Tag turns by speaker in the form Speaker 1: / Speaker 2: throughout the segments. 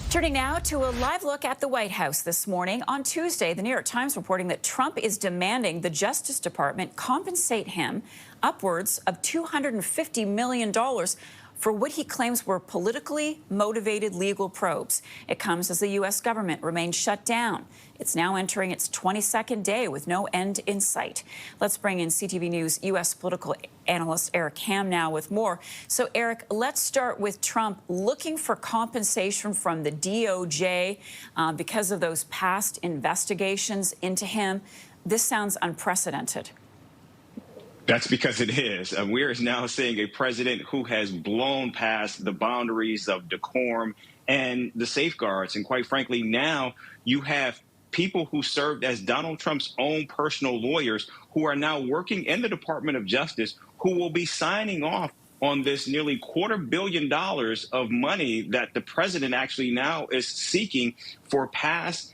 Speaker 1: Turning now to a live look at the White House this morning. On Tuesday, the New York Times reporting that Trump is demanding the Justice Department compensate him upwards of $250 million for what he claims were politically motivated legal probes. It comes as the U.S. government remains shut down. It's now entering its 22nd day with no end in sight. Let's bring in CTV News U.S. political analyst Eric Ham now with more. So, Eric, let's start with Trump looking for compensation from the DOJ because of those past investigations into him. This sounds unprecedented.
Speaker 2: That's because it is. We're now seeing a president who has blown past the boundaries of decorum and the safeguards. And quite frankly, now you have people who served as Donald Trump's own personal lawyers who are now working in the Department of Justice, who will be signing off on this nearly $250 million of money that the president actually now is seeking for past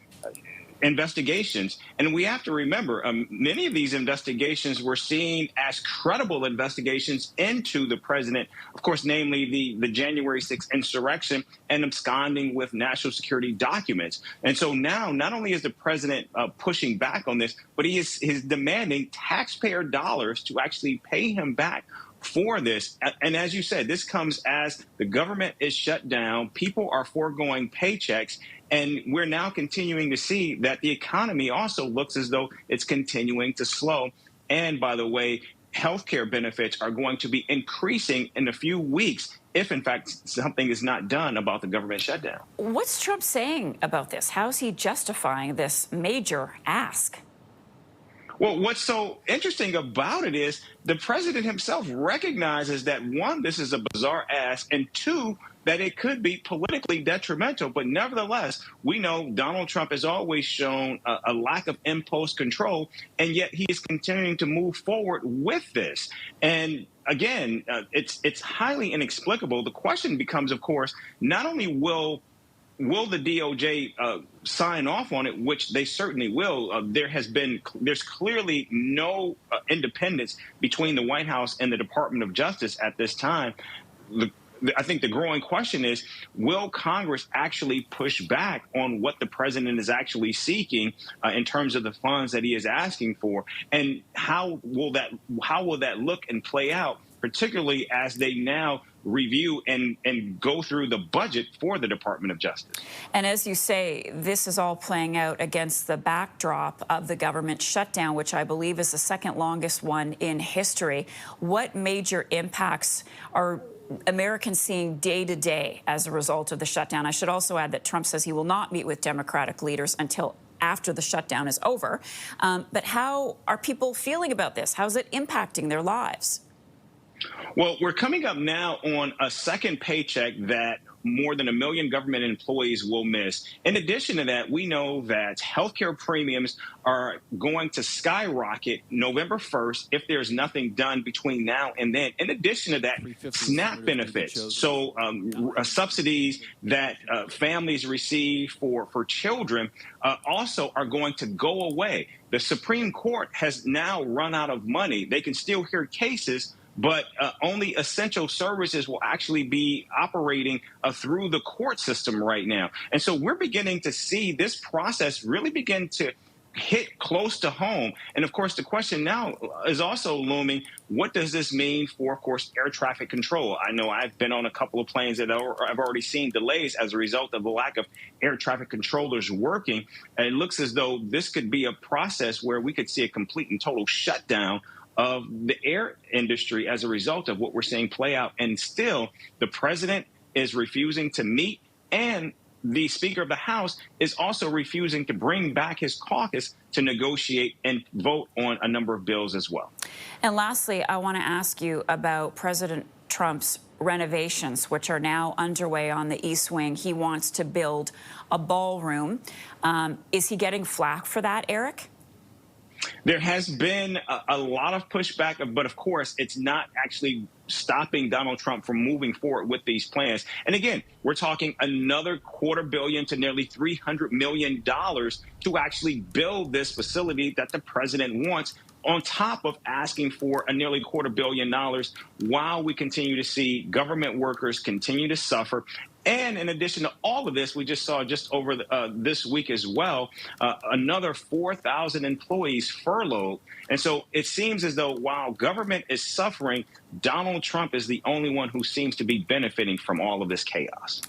Speaker 2: investigations. And we have to remember, many of these investigations were seen as credible investigations into the president, of course, namely the January 6th insurrection and absconding with national security documents. And so now not only is the president pushing back on this, but he is demanding taxpayer dollars to actually pay him back for this. And as you said, this comes as the government is shut down. People are foregoing paychecks. And we're now continuing to see that the economy also looks as though it's continuing to slow. And by the way, healthcare benefits are going to be increasing in a few weeks if, in fact, something is not done about the government shutdown.
Speaker 1: What's Trump saying about this? How is he justifying this major ask?
Speaker 2: Well, what's so interesting about it is the president himself recognizes that, one, this is a bizarre ask, and two, that it could be politically detrimental. But nevertheless, we know Donald Trump has always shown a lack of impulse control, and yet he is continuing to move forward with this. And again, it's highly inexplicable. The question becomes, of course, not only will the DOJ sign off on it, which they certainly will. There's clearly no independence between the White House and the Department of Justice at this time. I think the growing question is, will Congress actually push back on what the president is actually seeking in terms of the funds that he is asking for? And how will that look and play out, particularly as they now review and go through the budget for the Department of Justice?
Speaker 1: And as you say, this is all playing out against the backdrop of the government shutdown, which I believe is the second longest one in history. What major impacts are Americans seeing day to day as a result of the shutdown? I should also add that Trump says he will not meet with Democratic leaders until after the shutdown is over. But how are people feeling about this? How's it impacting their lives?
Speaker 2: Well, we're coming up now on a second paycheck that more than 1 million government employees will miss. In addition to that, we know that healthcare premiums are going to skyrocket November 1st if there's nothing done between now and then. In addition to that, SNAP benefits, so subsidies that families receive for children also are going to go away. The Supreme Court has now run out of money. They can still hear cases, but only essential services will actually be operating through the court system right now. And so we're beginning to see this process really begin to hit close to home. And of course, the question now is also looming, what does this mean for, of course, air traffic control? I know I've been on a couple of planes that I've already seen delays as a result of the lack of air traffic controllers working. And it looks as though this could be a process where we could see a complete and total shutdown of the air industry as a result of what we're seeing play out. And still, the president is refusing to meet, and the Speaker of the House is also refusing to bring back his caucus to negotiate and vote on a number of bills as well.
Speaker 1: And lastly, I want to ask you about President Trump's renovations, which are now underway on the East Wing. He wants to build a ballroom. Is he getting flack for that, Eric?
Speaker 2: There has been a lot of pushback, but of course, it's not actually stopping Donald Trump from moving forward with these plans. And again, we're talking another $250 million to nearly $300 million to actually build this facility that the president wants, on top of asking for a nearly $250 million while we continue to see government workers continue to suffer And in addition to all of this, we just saw just over this week as well, another 4,000 employees furloughed. And so it seems as though while government is suffering, Donald Trump is the only one who seems to be benefiting from all of this chaos.